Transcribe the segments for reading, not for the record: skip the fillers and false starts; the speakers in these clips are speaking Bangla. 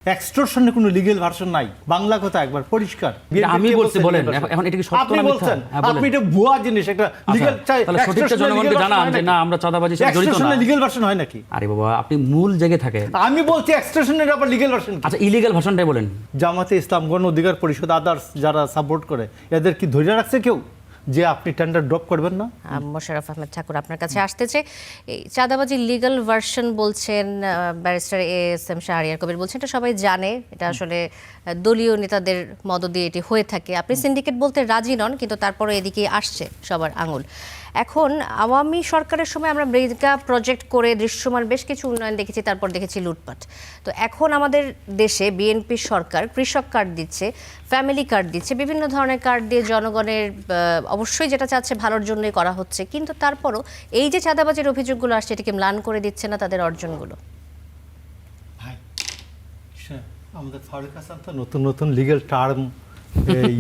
এক্সটর্শনের কোনো লিগ্যাল ভার্সন নাই, বাংলা কথা একবার পরিষ্কার। আমি বলছি, বলেন এখন এটা কি সত্য না মিথ্যা? আপনি এটা ভুয়া জিনিস, একটা লিগ্যাল চাই। তাহলে সঠিকটা জনগণকে জানান যে না আমরা চাঁদাবাজির সাথে জড়িত না। এক্সটর্শনের লিগ্যাল ভার্সন হয় নাকি? আরে বাবা, আপনি মূল জায়গায় থাকেন। আমি বলছি এক্সটর্শনের আবার লিগ্যাল ভার্সন। আচ্ছা, ইলিগ্যাল ভার্সনটাই বলেন। জামাতে ইসলাম, গণ অধিকার পরিষদ, আদার্স যারা সাপোর্ট করে, এদের কি ধরে রাখছে কেউ যে আপনি টেন্ডার ড্রপ করবেন না? মোশাররফ আহমেদ ঠাকুর আপনার কাছে আসতেছে। এই চাঁদাবাজি লিগ্যাল ভার্সন বলছেন ব্যারিস্টার ASM শাহরিয়ার কবির বলছেন, এটা সবাই জানে, এটা আসলে দলীয় নেতাদের মদদে এটি হয়ে থাকে। আপনি সিন্ডিকেট বলতে রাজি নন, কিন্তু তারপরে এদিকে আসছে সবার আঙুল। এখন আওয়ামী সরকারের সময় আমরা মেগা প্রজেক্ট করে দৃশ্যমান বেশ কিছু উন্নয়ন দেখেছি, তারপর দেখেছি লুটপাট। তো এখন আমাদের দেশে বিএনপি সরকার কৃষক কার্ড দিচ্ছে, ফ্যামিলি কার্ড দিচ্ছে, বিভিন্ন ধরনের কার্ড দিয়ে জনগণের অবশ্যই যেটা চাচ্ছে ভালোর জন্যই করা হচ্ছে, কিন্তু তারপরও এই যে চাঁদাবাজির অভিযোগগুলো আসছে, এটাকে ম্লান করে দিচ্ছে না তাদের অর্জনগুলো? ভাই, আমাদের ফারুক হাসান তো নতুন নতুন লিগ্যাল টার্ম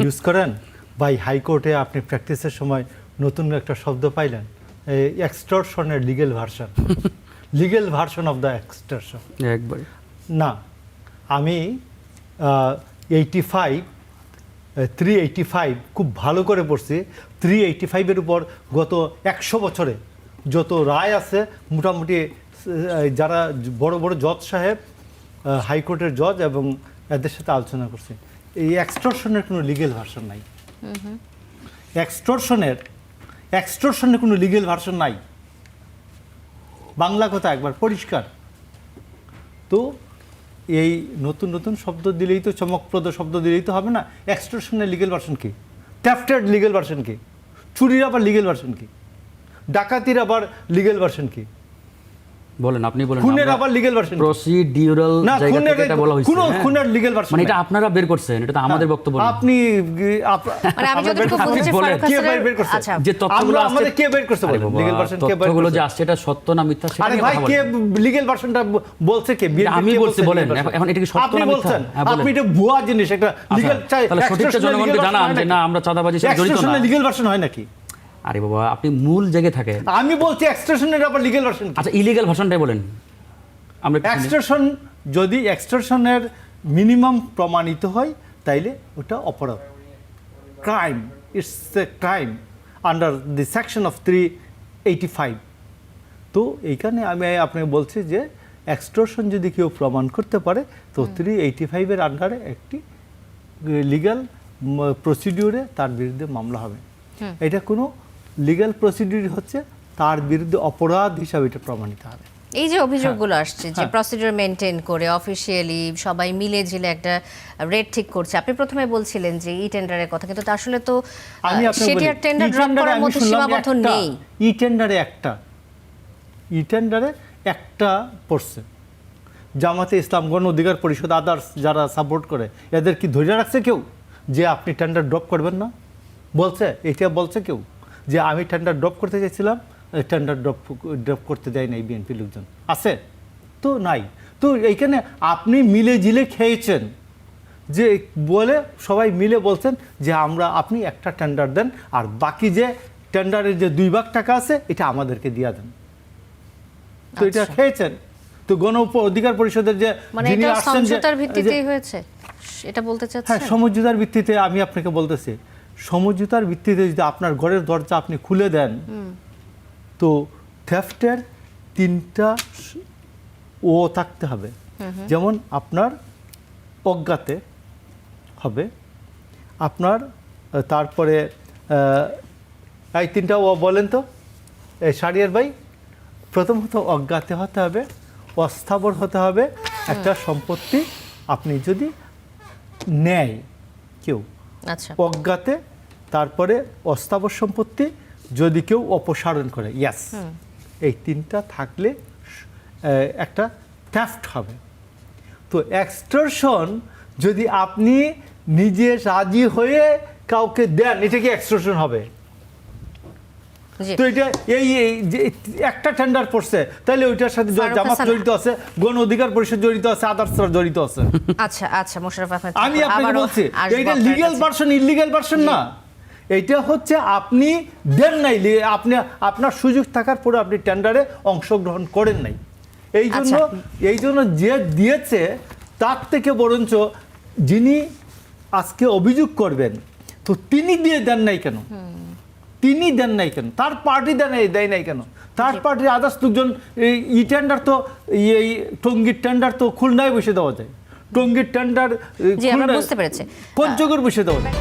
ইউজ করেন। ভাই, হাইকোর্টে আপনি প্র্যাকটিসের সময় নতুন একটা শব্দ পাইলেন, এক্সটর্শনের legal version. Legal version of the extortion একবার না। আমি 385 খুব ভালো করে পড়ছি। 385-এর উপর গত 100 বছরে যত রায় আছে, মোটামুটি যারা বড় বড় জজ সাহেব, হাইকোর্টের জজ এবং এদের সাথে আলোচনা করছে, এই এক্সটর্শনের কোনো লিগ্যাল ভার্সন নাই। এক্সটর্শনের কোনো লিগ্যাল ভার্সন নাই, বাংলা কথা একবার পরিষ্কার। তো এই নতুন নতুন শব্দ দিলেই তো, চমকপ্রদ শব্দ দিলেই তো হবে না। এক্সটর্শনের লিগ্যাল ভার্সন কি? থ্যাফটের লিগ্যাল ভার্সন কি? চুরির আবার লিগ্যাল ভার্সন কি? ডাকাতির আবার লিগ্যাল ভার্সন কি? বলেন, আপনি বলেন। খুনের আবার লিগ্যাল ভার্সন প্রসিডিউরাল জায়গা থেকে এটা বলা হইছে। কোন খুনের লিগ্যাল ভার্সন মানে এটা আপনারা বের করছেন, এটা তো আমাদের বক্তব্য না। আপনি মানে আমি যতটুকু বুঝেছি ফারুক কে হাসানের বের করছে? আচ্ছা, যে তথ্যগুলো আসছে, আমাদের কে বের করছে বলেন? লিগ্যাল ভার্সন কে বের করছে? তথ্যগুলো যে আসছে এটা সত্য না মিথ্যা সেটা আরে নিয়ে ভাই, কথা কে বলেন। লিগ্যাল ভার্সনটা বলছে কে? আমি বলছি, বলেন এখন এটা কি সত্য না মিথ্যা? আপনি এটা ভুয়া জিনিস, একটা লিগ্যাল চাই। তাহলে সঠিকটা জনগণকে জানান যে না আমরা চাঁদাবাজির সাথে জড়িত না। লিগ্যাল ভার্সন হয় নাকি? আরে বাবা, আপনি মূল জায়গায় থাকেন। আমি বলছি এক্সটর্শনের আবার লিগ্যাল ভার্সন। আচ্ছা, ইলিগ্যাল ভার্সনটাই বলেন। আমরা এক্সটর্শন, যদি এক্সটর্শনের মিনিমাম প্রমাণিত হয় তাইলে ওটা অপরাধ, crime. It's a crime under the section of 385। তো এইখানে আমি আপনাকে বলছি যে এক্সটর্শন যদি কেউ প্রমাণ করতে পারে তো 385-এর আন্ডারে একটি লিগ্যাল প্রসিডিউরে তার বিরুদ্ধে মামলা হবে। এটা কোনো লিগ্যাল প্রসিডিউর হচ্ছে, তার বিরুদ্ধে অপরাধ হিসাবে এটা প্রমাণিত হবে। এই যে অভিযোগগুলো আসছে যে প্রসিডিউর মেনটেন করে অফিশিয়ালি সবাই মিলে ঝিলে একটা রেট ঠিক করছে, আপনি প্রথমে বলছিলেন যে ই টেন্ডারের কথা, কিন্তু আসলে তো সেটি আর টেন্ডার ড্রপ করার মতো সীমাবদ্ধ নেই। ই টেন্ডারে একটা পড়ছে, জামাতে ইসলাম, গণ অধিকার পরিষদ, আদার্স যারা সাপোর্ট করে, এদের কি ধরে রাখছে কেউ যে আপনি টেন্ডার ড্রপ করবেন না? বলছে? এটা বলছে কেউ যে আমি টেন্ডার ড্রপ করতে চাইছিলাম, টেন্ডার ড্রপ করতে দেয় নাই বিএনপি লোকজন? আছে তো? নাই তো। এইখানে আপনি মিলে জিলে খেয়েছেন যে বলে সবাই মিলে বলছেন যে আপনি একটা টেন্ডার দেন, আর বাকি যে টেন্ডারের যে 2 ভাগ টাকা আছে এটা আমাদেরকে দিয়ে দেন। তো এটা খেয়েছেন। তো গণ অধিকার পরিষদের যে যিনি আসছেন, সমঝোতার ভিত্তিতেই হয়েছে এটা বলতে চাচ্ছেন? হ্যাঁ, সমঝোতার ভিত্তিতে। আমি আপনাকে বলতেছি, সমঝোতার ভিত্তিতে যদি আপনার ঘরের দরজা আপনি খুলে দেন, তো থেফটের 3টা ও থাকতে হবে। যেমন আপনার অজ্ঞাতে হবে, আপনার তারপরে এই 3টা ও বলেন তো শাহরিয়ার ভাই। প্রথমত অজ্ঞাতে হতে হবে, অস্থাবর হতে হবে একটা সম্পত্তি আপনি যদি নেয় কেউ। আচ্ছা, অজ্ঞাতে, তারপরে অস্থাবর সম্পত্তি যদি কেউ অপসারণ করে, ইয়াস, এই 3টা থাকলে একটা থ্যাফট হবে। তো এক্সটর্শন যদি আপনি নিজে রাজি হয়ে কাউকে দেন, এটা কি এক্সটর্শন হবে? তো এটা এই যে একটা টেন্ডার পড়ছে, তাহলে ওইটার সাথে জামাত জড়িত আছে, গণ অধিকার পরিষদ জড়িত আছে, আদার্সরা জড়িত আছে। আচ্ছা আচ্ছা, মোশাররফ আহমেদ, আমি আপনাকে বলছি এটা লিগ্যাল ভার্সন, ইলিগ্যাল ভার্সন না। এটা হচ্ছে আপনি দেন নাই, আপনি আপনার সুযোগ থাকার পরে আপনি টেন্ডারে অংশগ্রহণ করেন নাই। এই জন্য যে দিয়েছে তার থেকে বরঞ্চ যিনি আজকে অভিযোগ করবেন তো তিনি দিয়ে দেন নাই কেন, তিনি দেন নাই কেন, তার পার্টি দেয় নাই কেন, তার পার্টির আদার্স লোকজন ই টেন্ডার তো এই টঙ্গীর টেন্ডার তো খুলনায় বসে দেওয়া যায়, টঙ্গীর টেন্ডার জি আমরা বুঝতে পেরেছি। পঞ্চগড় বসে দেওয়া যায়।